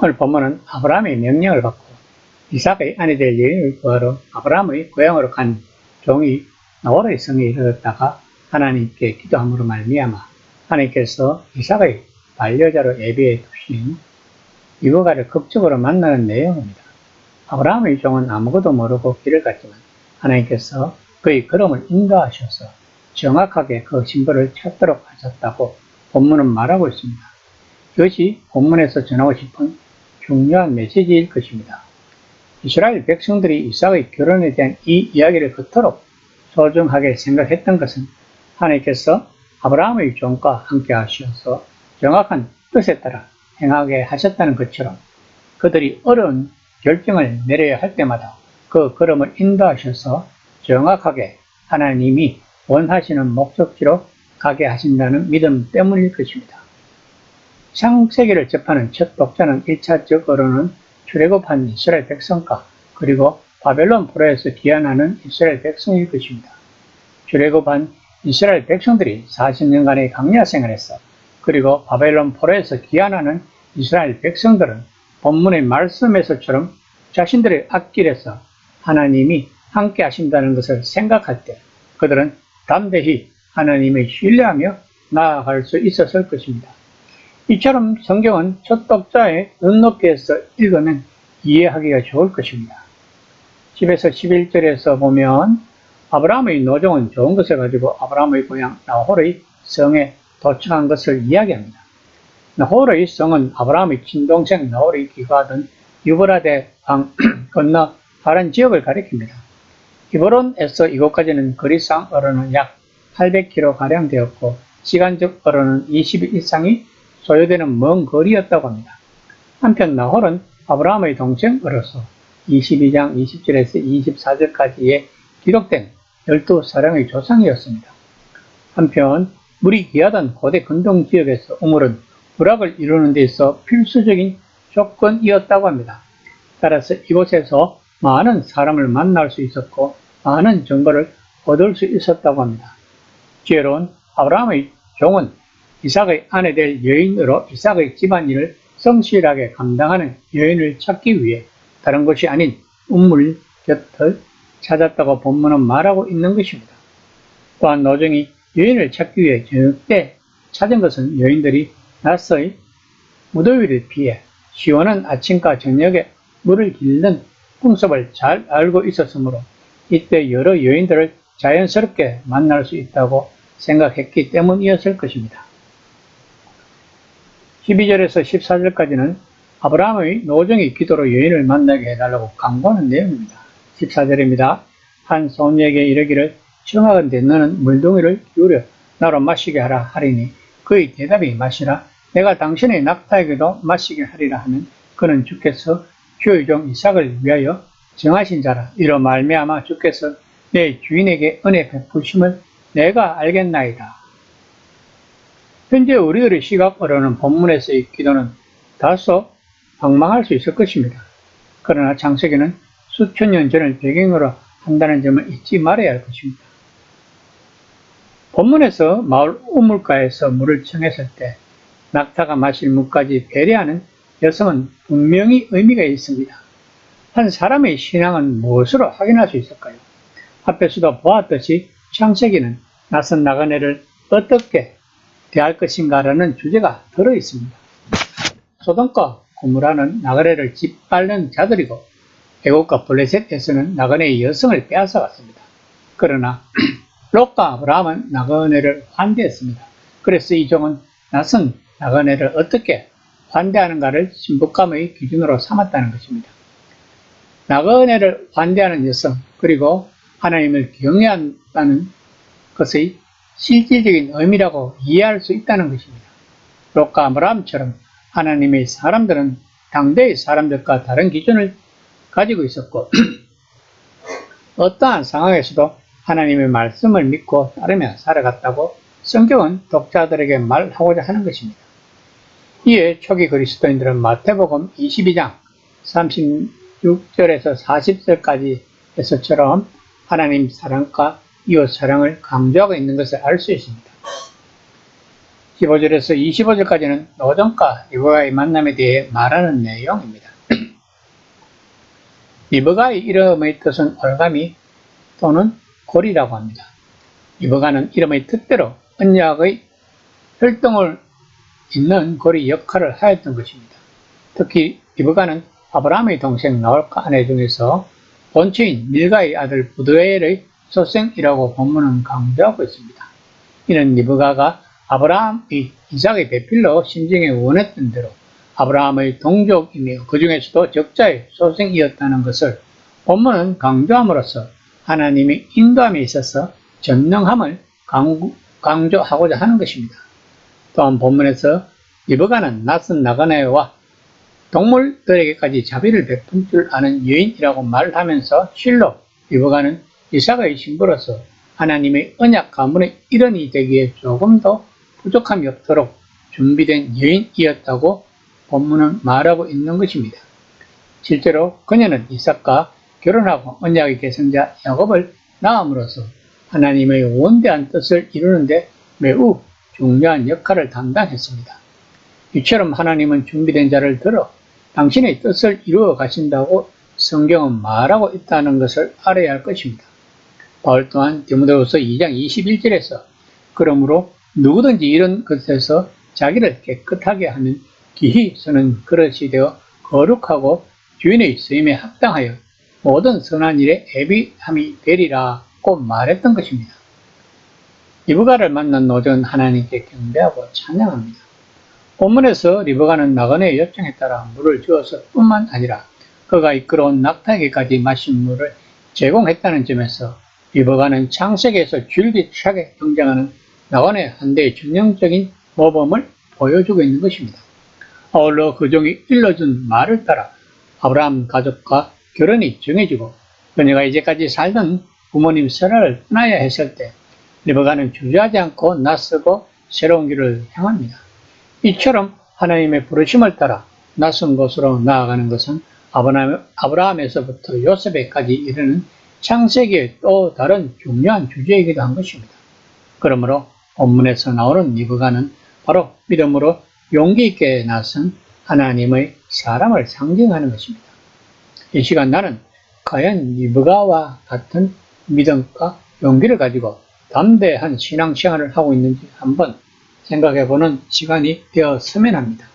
오늘 본문은 아브라함의 명령을 받고 이삭의 아내 될 여인을 구하러 아브라함의 고향으로 간 종이 나홀의 성에 이르렀다가 하나님께 기도함으로 말미암아 하나님께서 이삭의 반려자로 예비해 두신 리브가를 극적으로 만나는 내용입니다. 아브라함의 종은 아무것도 모르고 길을 갔지만 하나님께서 그의 걸음을 인도하셔서 정확하게 그 신부를 찾도록 하셨다고 본문은 말하고 있습니다. 이것이 본문에서 전하고 싶은 중요한 메시지일 것입니다. 이스라엘 백성들이 이삭의 결혼에 대한 이 이야기를 그토록 소중하게 생각했던 것은 하나님께서 아브라함의 종과 함께 하셔서 정확한 뜻에 따라 행하게 하셨다는 것처럼 그들이 어려운 결정을 내려야 할 때마다 그 걸음을 인도하셔서 정확하게 하나님이 원하시는 목적지로 가게 하신다는 믿음 때문일 것입니다. 창세기를 접하는 첫 독자는 1차적으로는 출애굽한 이스라엘 백성과 그리고 바벨론 포로에서 귀환하는 이스라엘 백성일 것입니다. 출애굽한 이스라엘 백성들이 40년간의 광야 생활에서 그리고 바벨론 포로에서 귀환하는 이스라엘 백성들은 본문의 말씀에서처럼 자신들의 앞길에서 하나님이 함께 하신다는 것을 생각할 때 그들은 담대히 하나님을 신뢰하며 나아갈 수 있었을 것입니다. 이처럼 성경은 첫 독자의 눈높이에서 읽으면 이해하기가 좋을 것입니다. 10에서 11절에서 보면 아브라함의 노종은 좋은 것을 가지고 아브라함의 고향 나홀의 성에 도착한 것을 이야기합니다. 나홀의 성은 아브라함의 친동생 나홀이 귀가하던 유브라데 강 건너 다른 지역을 가리킵니다. 히브론에서 이곳까지는 거리상으로는 약 800km가량 되었고 시간적으로는 20일 이상이 소요되는 먼 거리였다고 합니다. 한편 나홀은 아브라함의 동생으로서 22장 20절에서 24절까지에 기록된 12사령의 조상이었습니다. 한편 물이 귀하던 고대 근동 지역에서 우물은 부락을 이루는 데 있어 필수적인 조건이었다고 합니다. 따라서 이곳에서 많은 사람을 만날 수 있었고 많은 정보를 얻을 수 있었다고 합니다. 지혜로운 아브라함의 종은 이삭의 아내 될 여인으로 이삭의 집안일을 성실하게 감당하는 여인을 찾기 위해 다른 곳이 아닌 우물 곁을 찾았다고 본문은 말하고 있는 것입니다. 또한 노정이 여인을 찾기 위해 저녁 때 찾은 것은 여인들이 낮의 무더위를 피해 시원한 아침과 저녁에 물을 길는 풍습을 잘 알고 있었으므로 이때 여러 여인들을 자연스럽게 만날 수 있다고 생각했기 때문이었을 것입니다. 12절에서 14절까지는 아브라함의 노정의 기도로 여인을 만나게 해달라고 강구하는 내용입니다. 14절입니다. 한 소녀에게 이르기를 청하건대 너는 물동이를 기울여 나로 마시게 하라 하리니 그의 대답이 마시라 내가 당신의 낙타에게도 마시게 하리라 하면 그는 주께서 주의 종 이삭을 위하여 정하신 자라 이로 말미암아 주께서 내 주인에게 은혜 베푸심을 내가 알겠나이다. 현재 우리들의 시각으로는 본문에서의 기도는 다소 방망할 수 있을 것입니다. 그러나 창세기는 수천 년 전을 배경으로 한다는 점을 잊지 말아야 할 것입니다. 본문에서 마을 우물가에서 물을 청했을 때 낙타가 마실 물까지 배려하는 여성은 분명히 의미가 있습니다. 한 사람의 신앙은 무엇으로 확인할 수 있을까요? 앞에서도 보았듯이 창세기는 낯선 나그네를 어떻게 대할 것인가라는 주제가 들어있습니다. 소돔과 고모라는 나그네를 짓밟는 자들이고 애국과 블레셋에서는 나그네의 여성을 빼앗아갔습니다. 그러나 롯과 아브라함은 나그네를 환대했습니다. 그래서 이 종은 낯선 나그네를 어떻게 환대하는가를 신부감의 기준으로 삼았다는 것입니다. 나그네를 환대하는 여성 그리고 하나님을 경외한다는 것의 실질적인 의미라고 이해할 수 있다는 것입니다. 롯과 아브라함처럼 하나님의 사람들은 당대의 사람들과 다른 기준을 가지고 있었고 어떠한 상황에서도 하나님의 말씀을 믿고 따르며 살아갔다고 성경은 독자들에게 말하고자 하는 것입니다. 이에 초기 그리스도인들은 마태복음 22장 36절에서 40절까지에서처럼 하나님 사랑과 이웃 사랑을 강조하고 있는 것을 알 수 있습니다. 15절에서 25절까지는 노전과 리브가의 만남에 대해 말하는 내용입니다. 리브가의 이름의 뜻은 올가미 또는 골이라고 합니다. 리브가는 이름의 뜻대로 언약의 혈통을 잇는 골이 역할을 하였던 것입니다. 특히 리브가는 아브라함의 동생 나홀과 아내 중에서 본처인 밀가의 아들 부두엘의 소생이라고 본문은 강조하고 있습니다. 이는 리브가가 아브라함이 이삭의 배필로 심정에 원했던 대로 아브라함의 동족이며 그 중에서도 적자의 소생이었다는 것을 본문은 강조함으로써 하나님의 인도함에 있어서 전능함을 강조하고자 하는 것입니다. 또한 본문에서 리브가는 낯선 나그네와 동물들에게까지 자비를 베푼 줄 아는 여인이라고 말하면서 실로 리브가는 이삭의 신부로서 하나님의 언약 가문의 일원이 되기에 조금 더 부족함이 없도록 준비된 여인이었다고 본문은 말하고 있는 것입니다. 실제로 그녀는 이삭과 결혼하고 언약의 계승자 야곱을 낳음으로써 하나님의 원대한 뜻을 이루는데 매우 중요한 역할을 담당했습니다. 이처럼 하나님은 준비된 자를 들어 당신의 뜻을 이루어 가신다고 성경은 말하고 있다는 것을 알아야 할 것입니다. 바울 또한 디모데후서 2장 21절에서 그러므로 누구든지 이런 것에서 자기를 깨끗하게 하는 기히 쓰는 그릇이 되어 거룩하고 주인의 쓰임에 합당하여 모든 선한 일에 애비함이 되리라고 말했던 것입니다. 리브가를 만난 노정은 하나님께 경배하고 찬양합니다. 본문에서 리브가는 나그네의 요청에 따라 물을 주어서 뿐만 아니라 그가 이끌어온 낙타에게까지 마실 물을 제공했다는 점에서 리브가는 창세기에서 줄기차게 등장하는 나그네 한 대의 전형적인 모범을 보여주고 있는 것입니다. 아울러 그 종이 일러준 말을 따라 아브라함 가족과 결혼이 정해지고 그녀가 이제까지 살던 부모님 세라를 떠나야 했을 때 리브가는 주저하지 않고 낯서고 새로운 길을 향합니다. 이처럼 하나님의 부르심을 따라 낯선 곳으로 나아가는 것은 아브라함에서부터 요셉에까지 이르는 창세기의 또 다른 중요한 주제이기도 한 것입니다. 그러므로 본문에서 나오는 리브가는 바로 믿음으로 용기 있게 나선 하나님의 사람을 상징하는 것입니다. 이 시간 나는 과연 리브가와 같은 믿음과 용기를 가지고 담대한 신앙생활을 하고 있는지 한번 생각해보는 시간이 되었으면 합니다.